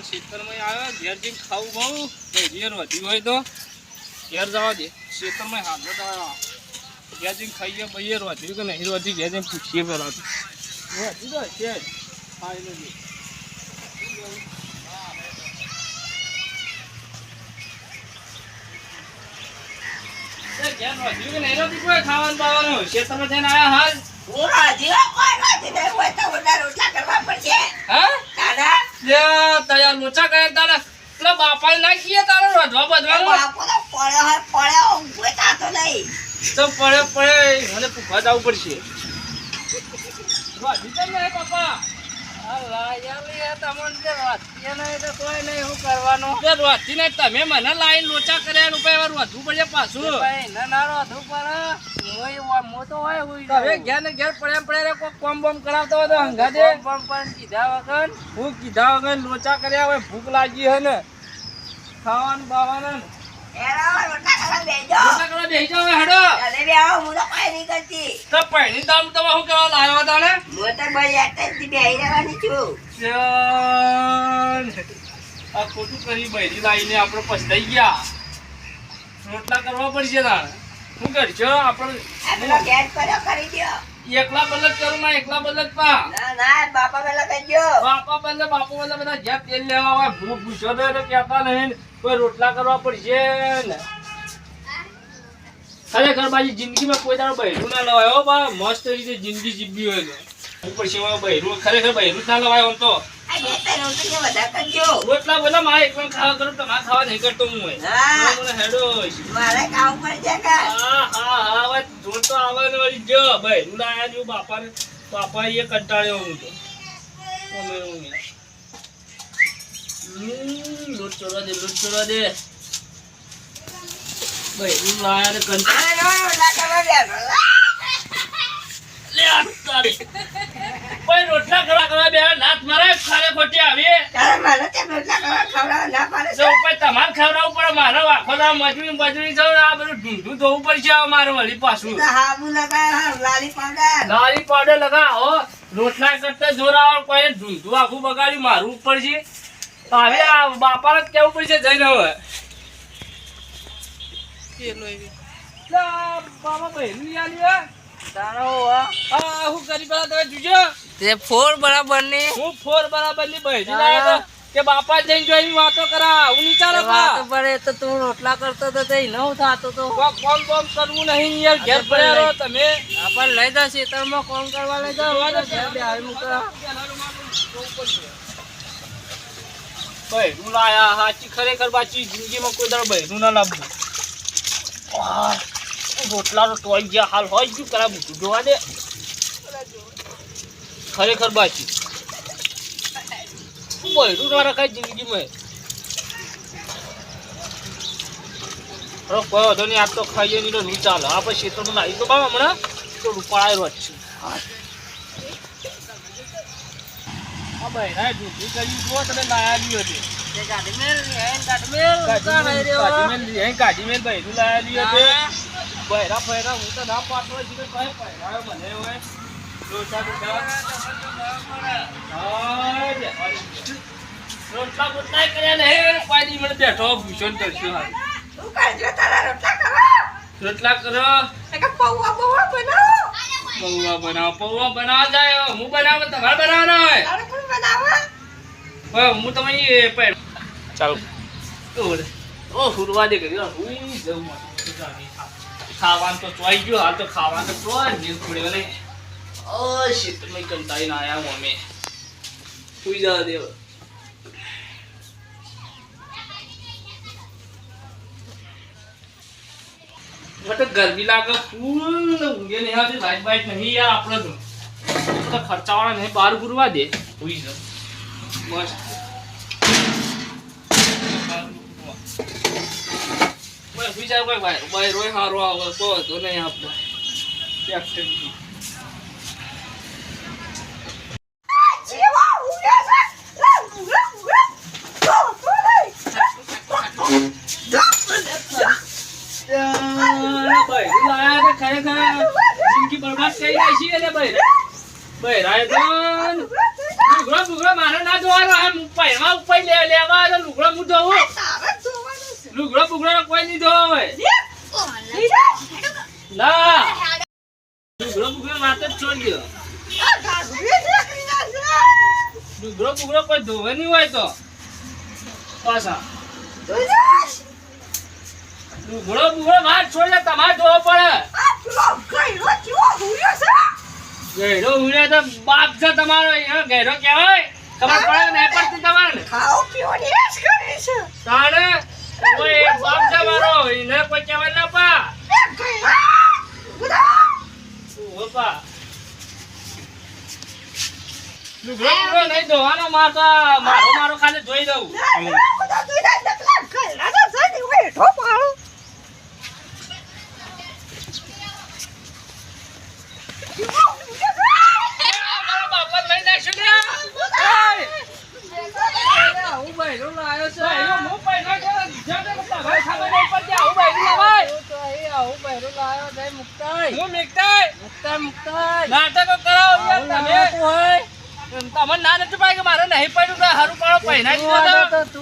ખેતરમાં આવ્યો ઘેર જઈને ખાવું બહુ ઘેર વધ્યું હોય તો ઘેર જવા દે ખેતરમાં હાલ ઘેર જઈને ખાઈએ ભાઈ વધ્યું કે નહીં વધ્યું ઘેર જઈને પૂછીએ પેલા વધ્યું તો છે ખાઈ નથી ઘેર વધ્યું કે નહીં રહેતું કોઈ ખાવાનું બાવાનું ખેતરમાં જઈને આવ્યા હાલ લોચા કરે તારા પેલા બાપા નાખીએ તારો વધવા બધવાનું તો પડે મને પૂછવા જવું પડશે બાપા તમે મને લાઈન લોચા કર્યા વધવું પડે પાછું ઘેર ને ઘેર પડ્યા કોઈ કોમ બોમ કરાવતો હોય તો હંગા દે કીધા વગર હું કીધા વગર લોચા કર્યા હોય ભૂખ લાગી હે ને ખાવાનું બાવાનું ખોટું કરી બૈરી લાવીને આપડે પછતાઈ ગયા રોટલા કરવા પડશે તારે શું કરશો આપડે એકલા બદલ કરું માં એકલા બદલ બાપા બદલે બધા જ્યાં તેલ લેવા હોય ભૂખ પૂછો તો કેતા નહીં કોઈ રોટલા કરવા પડશે ને ખરેખર બાજી જિંદગીમાં કોઈ તારો બહેરું ના લવાય હો બા મસ્ત રીતે જિંદગી જીવવી હોય તો પછી બહેરું ખરેખર બહેરું ના લવાય આમ તો રોટલા બોલા મારે એકલા ખાવા કરું તમારે ખાવા નહીં કરતો હું હેડો હા જોર તો આવે ને વળી જો બહેરું લાયા જો બાપા એ કંટાળ્યો હું તો લોટ ચોરવા દે બહેરું લાયા ને કંટાળ્યો રોટલા કરવા બે નાથ મારે ખારે ખોટી આવી તમારે ખવડાવવું પડે મારે આખો દામ મજૂરી જવું આ બધું ઢૂંઢું ધોવું પડશે મારે વળી પાછું લાલી પાવડર લગાવો રોટલા કરતા જોરાવ કોઈ ઢૂંઢું આખું બગાડી મારવું પડશે હવે આ બાપાને કેવું પડશે જઈને હવે બાબા બહેન આલી કે બાપા જઈને જોઈ વાતો કરા હું નીચાડે પડે તો તું રોટલા કરતો તો તે ન થાતો તો કોમ કોમ કરવું નહીં યાર ઘેર પડ્યા તમે આપણ લઈ જા ખેતરમાં કોમ કરવા લઈ જા બહેરું લાયા હાચી ખરેખર બાચી જિંદગીમાં કોઈ દર બહેરું ના લાવવું રોટલા તો ટોઈ ગયા હાલ હોય શું કરા મૂકું જોવા દે ખરેખર બાચી બહેરું ના રખાય જિંદગીમાં કોઈ વધો નહીં આજ તો ખાઈએ નહીં તો નહીં ચાલે આ પછી ખેતરમાં નાહી તો બાબા હમણાં તો રૂપાળાયેલો જ છે બહેરા ઢૂંઢી કર્યું જુઓ તમે લાયાલી હતી કાઢી મેલ બહેરું લાયાલી હતી બહેરા ફેરા હું તો ના પાડતો હોય છે પહેરાયો મને હોય રોટલા બોટલા કર્યા નહીં પાડી મને બેઠો ભૂષણ કરશું રોટલા કરો પૌવા બનાવ જાય હું બનાવું તમારે બનાવવાનો હોય હું તમે ચાલો હુરવા દે કર્યું હું જવું ખાવાનું તો ચોઈ ગયો હાલ તો ખાવાનું તો નીર પડ્યો ને શીતમાં કંટાળીને આવ્યા અમે સુઈ જવા દેવ ગરમી લાગે ફૂલ ઊંઘે નહીં આવતી લાઈટ બાઈટ નહીં યાર આપણે તો ખર્ચાવાળા નહીં બહાર ગુરવા દે સુઈ જાવ મસ્ત વિચાર કોઈ ભાઈ રોય હારો આવે તો હતો નહીં આપણે જિંદગી બરબાદ કરી નાખી એટલે ભાઈ રાય લુગડો મારે ના જોવાનો હે પહેરવા ઉપર લેવા આવે લુગડો હું જોઉં લુગડો કોઈ નહીં જોવો હોય ના લુગડો માથે જ છોડી દો લુગડો કોઈ ધોવે નહીં હોય તો પાછા લુગડો વાત છોડી તમારે જોવો પડે ગેરો ઉડ્યા તો બાપ છે તમારો ગેરો કહેવાય ખબર પડે નહીં પડતી તમારે તાણે કોઈ એક બાપ છે મારો એને કોઈ કહેવાય ના પા ઓપા લુગડો નહીં ધોવાનો મારો ખાલી જોઈ દઉં નાટકો કરાવો તમને ના નથી પાય કે મારે નહીં પડ્યું કે હારું પાડો પહેના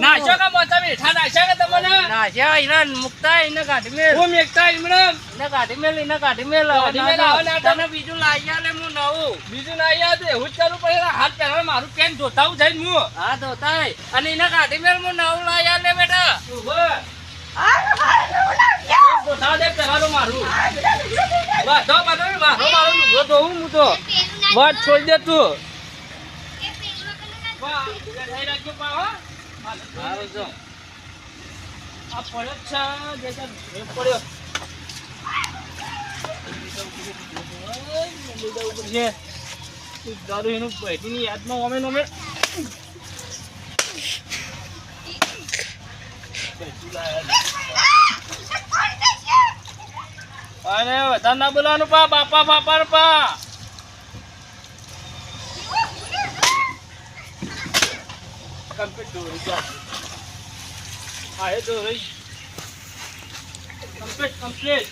નાશો કે મોટા બેઠા નાશા કે તમને નાશા ઈના મુકતા ઈને કાઢી મેલ હું મેકતા ઈમણે ઈને કાઢી મેલ તને બીજું લાવી આલે હું નવું બીજું લાવી આલે એવું જ કરું પડે હાથ પહેરવા મારું પેન ધોતાવું જઈને હું હા ધોતાય અને ઈને કાઢી મેલ હું નવું લાવી આલે બેટા ધોતા દે પહેરવાનું મારું વાધો મારો લુગડો ધોવું હું તો વાત છોડી દે તું દારૂ એનું પેટીની યાદમાં અમે અને વધારે ના બોલવાનું પા બાપા બાપા પા કમ્પ્લીટ દોરી જા આએ દોરી કમ્પ્લીટ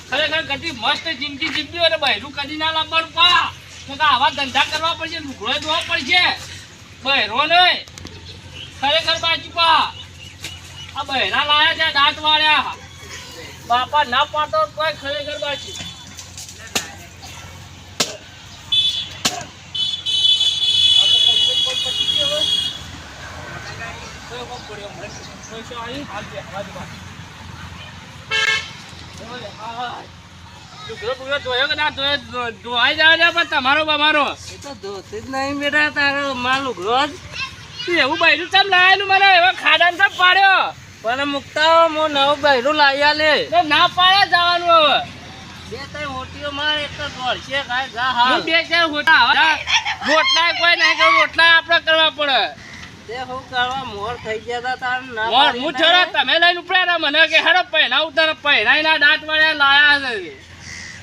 ખરેખર કદી મસ્ત જિંદગી જીવવી અને બહેરું કદી ના લાવવાનું પા તો આવા ધંધા કરવા પડશે લુગડો ધોવા પડશે બહેરો નહીં ખરેખર બાજુ પા આ બહેરા લાયા છે દાંત વાળ્યા બાપા ના પાડતો કોઈ ખરેખર બાજુ તમારો બમારો ધોતી જ નહીં બેટા તારો માં લુગડો એવું બૈરું ચમ લાયેલું મને એવા ખાડાને ચમ પાડ્યો પણ મુકતા હું નવું બૈરું લાવી આલે ના પાડે જવાનું હવે બે ત્રણ હોટીઓ માર એક તો દોડશે કાંઈ જા હા બે ચાર હોટા રોટલા કોઈ નહીં કે રોટલા આપણે કરવા પડે તે હું કરવા મોર થઈ ગયા તાર ના મોર હું છોડા તમે લઈને ઉપડ્યા મને કે હેડો પહેના ઉતાર પહેરાઈના દાંત વાળ્યા લાયા છે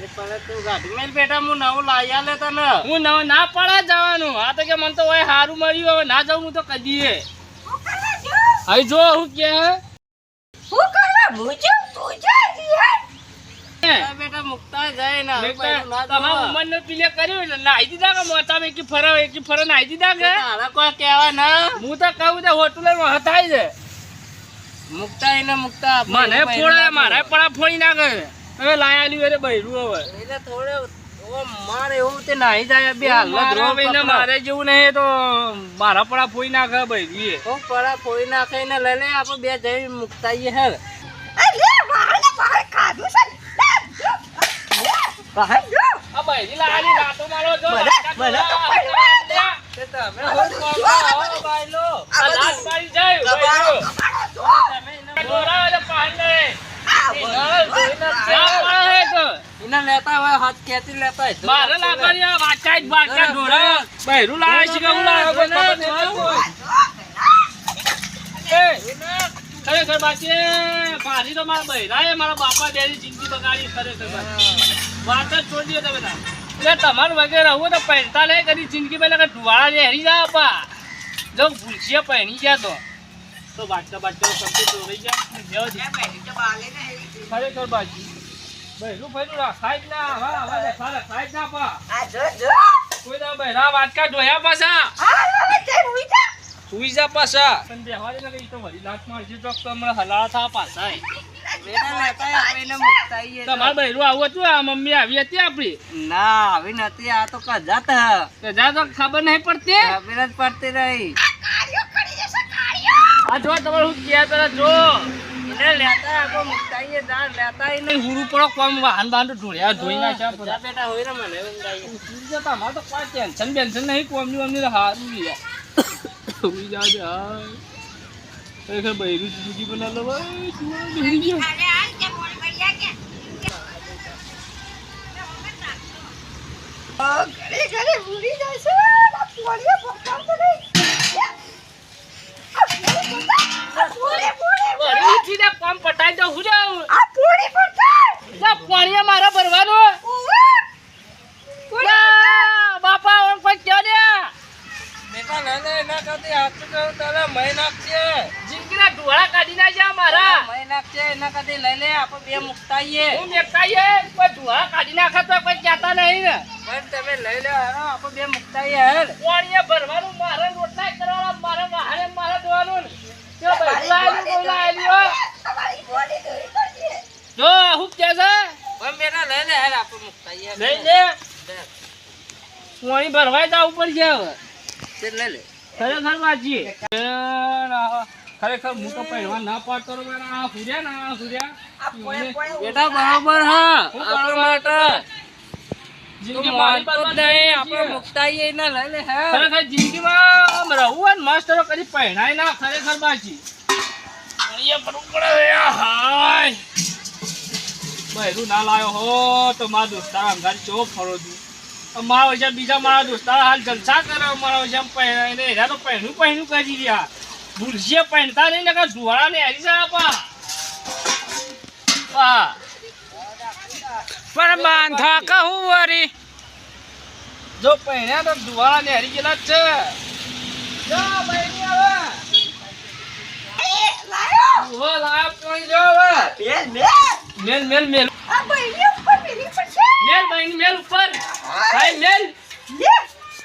એ પણ તું ગાડી મેલ બેટા હું નવું લાવી આલે તને હું નવું ના પાડા જવાનું આ તો કે મને તો ઓય હારું મળ્યું હવે ના જાઉં હું તો કદીએ આઈ જો હું કે હું કરવા ભૂજો તું જા બેટા મુકતા જાય ના તમાર ઉમર ને પીલે કર્યું નાઈ દીધા કે મોટા મે કી ફરા નાઈ દીધા કે તારા કોઈ કહેવા ના હું તો કહું તો હોટલ માં હતાઈ છે મુકતા એને મુકતા મને ફોડા મારે પડા ફોડી નાખે હવે લાયાલી અરે બૈરું હવે એટલે થોડે ઓ મારે એવું તે નાઈ જાય બે હાલ ધ્રોવીને મારે જેવું નહીં તો મારા પડા ફોડી નાખે બૈરી ઓ પડા ફોડી નાખે ને લઈ લે આપણે બે જઈ મુકતાઈએ હે અરે મારે બહાર કાઢું છે બહાર જો આ બૈરી લાયાલી રાતો મારો જો મને તો પડવા દે તે તમે હોત મારો બાયલો આ લાત પાડી જાય બૈરો તમે એને દોરાવે તો પાડે ઇના લેતા હોય હાથ ખેતી લેતા હોય મારે લાગણી વાચાઈ વાચા ઢોરા બૈરું લાવે છે કે ઉલા એ ખરેખર બાકી મારી તો મારા બૈરાએ મારા બાપા બેની જિંદગી બગાડી ખરેખર વાત જ છોડી દે બધા એટલે તમારે વગેરે હું તો પહેરતા લે કરી જિંદગી પહેલા ઢુવાળા ને હરી જાય આપા જો ભૂલશીએ પહેરી ગયા તો બાટકા કમ્પ્લીટ રહી ગયા ખરેખર બાજી બૈરું ફેરું રાખાય જ ના હા સારા ખાય જ ના પા આ જો કોઈ દા બૈરા વાટકા જોયા પાછા સુઈ જા પાછા પણ બેહવા દે ને ઈ તો વળી લાત મારશે તો હમણાં હલાળા થા પાછા બેટા લેતા આપણે એને મુકતા આઈએ તમાર બૈરું આવું હતું આ મમ્મી આવી હતી આપણી ના આવી નથી આ તો કજાત હ જા તો ખબર નહીં પડતી ખબર જ પડતી રહી આ જો તમારે હું ક્યાં પેલા જો એને લેતા આપણે મુકતા આઈએ જા લેતા આઈએ નહીં હુરું પડો કોમ વાહન બાહન ઢોળ્યા ધોઈ નાખ્યા જા બેટા હોય ને મને ઊંઘાઈએ ઉઠી જતા અમારે તો કોઈ ટેન્શન બેન્શન નહીં કોમની અમને હારું યાર ઉઈ જાજે હા ખરેખર બૈરું જુદી બના લો ભાઈ સુવા બેહી ગયો ઘરે ઘરે ભૂલી જાય છે આ પોળીએ ભરકાવ તો નહીં વળી ઉઠી દે કોમ પટાઈ દો હું જાઉં આ પોળી ભરકાવ જા પાણીએ મારા ભરવાનું બાપા ઓમ કોઈ ક્યાં દે બેટા લે લે એના કાતે હાથ તો તારા મહી નાખશે જિંદગીના ઢોળા કાઢી નાખ્યા મારા મહી નાખશે એના કાતે લઈ લે આપણે બે મુકતા આઈએ હું મેકાઈએ કોઈ ઢોળા કાઢી નાખે તો કોઈ કહેતા નહીં ને પણ તમે લઈ લે હારો આપણે બે મુકતા આઈએ હેડ પાણીએ ભરવાનું મારે રોટલા કરવાના મારે વાહને મારે ધોવાનું જો બોલાયેલી તમારી બોડી ધોઈ કરજે જો હું કે છે પણ બેટા લઈ લે હેડ આપણે મુકતા આઈએ લઈ લે પાણી ભરવાય જવું પડશે હવે તે લઈ લે ખરેખર વાંચીએ ખરેખર હું તો પહેરવા ના પાડતો રહું પણ આ ફૂર્યા ને આ ફૂર્યા આ પોળે પોળે બેટા બરાબર હા હું આપણે બરાબર માટે જિંદગી તું મારી માનતો જ નહીં આપણે મુકતા આઈએ એને લઈ લે હેડ ખરેખર જિંદગીમાં આમ રહું હોય ને માસ્ટરો કદી પહેરાય ના ખરેખર બાજી અહીંયા ભરવું પડે હાય બહેરું ના લાયો હો તો મારા દોસ્તાર અંગારી ચો ફરો છું મારા વચ્ચે બીજા મારા દોસ્તાર હાલ જલસા કરે મારા વચ્ચે પહેરાઈને એના તો પહેરું કરી રહ્યા ભૂલશે પહેરતા નહીં ને ધુવાળા ને હેરી જાય આપા વાહ પણ બાંધા કહું વરી જો પહેર્યા તો ધુવાળા ને હેરી ગયેલા જ છે જો બહેરી આવે લાયો ઓ લાવ કોઈ જો હવે મેલ મેલ મેલ મેલ મેલ આ બૈરી ઉપર મેલી પડશે મેલ બહેન મેલ ઉપર હાય મેલ લે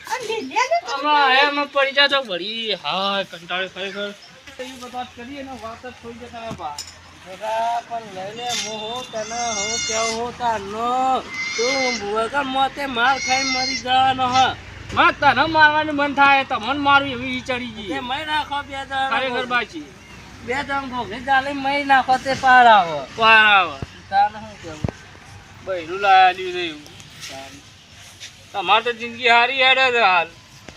આ લે લે હમણાં એમાં પડી જાતો વળી હાય કંટાળે ખરેખર એવી બધી કરીએ ને વાત જ થોડી જતા બા બેટા પણ લઈ લે મો હો તને હો કેવું હો તારનો તું વગર મોતે માર ખાઈ મરી જવાનો હ માં તને મારવાનું મન થાય તમને મારું એવી ચડી તે ગઈ મય નાખો બે જણ ખરેખર બાચી બે જણ ભોગી ચાલે મય નાખો તે પાર આવો પાર આવે તાને શું કેવું બહેરું લાયા રહ્યું તમારે તો જિંદગી હારી હેડે છે હાલ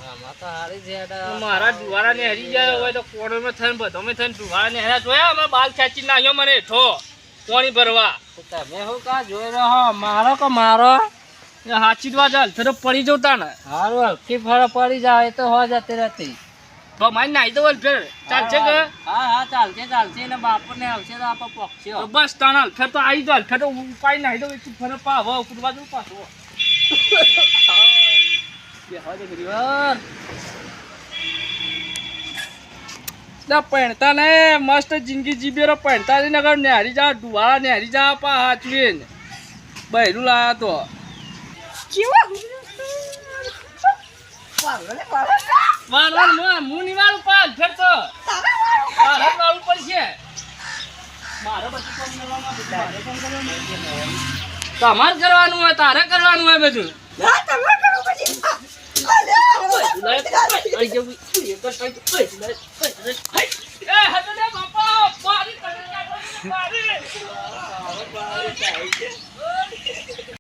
આમાં તો હારી છે હેડા. મારા દુવારા ને હરી જાય હોય તો કોણમાં થઈને બધોમાં થઈને દુવારા ને હેરા જોયા અમે બાલ ખેંચી નાખ્યો મને હેઠો પાણી ભરવા તો તમે શું કા જોઈ રહ્યો મારો કે મારો હાચી દવા ચાલ તો પડી જતા ને હારું હલકી ફળ પડી જાય તો હો જતી રહેતી તો મારી નાઈ દો ફેર ચાલશે કે હા હા ચાલશે ને બાપુ ને આવશે તો આપણે પક્ષીઓ તો બસ તાણ ફેર તો આવી જાવ ફેર તો ઉપાય નાઈ દો એક ફેર પાવ ઉપર બાજુ પાછો પહેણતા ને મસ્ત જિંદગી જીબેરો પહેણતા ને નગર નેહરી જા ડુવાળા નેહરી જા પા હાચવીને બહેરું લાયા તો કેવા વાળો ને વાળો વાળવાનું હું નહીં વાળું પાલ ફેર તો તારા વાળો વાળું પડશે મારે બધું કામ કરવાનું તમારે કરવાનું હોય તારે કરવાનું હોય બધું ના તમે કરો પછી બાપા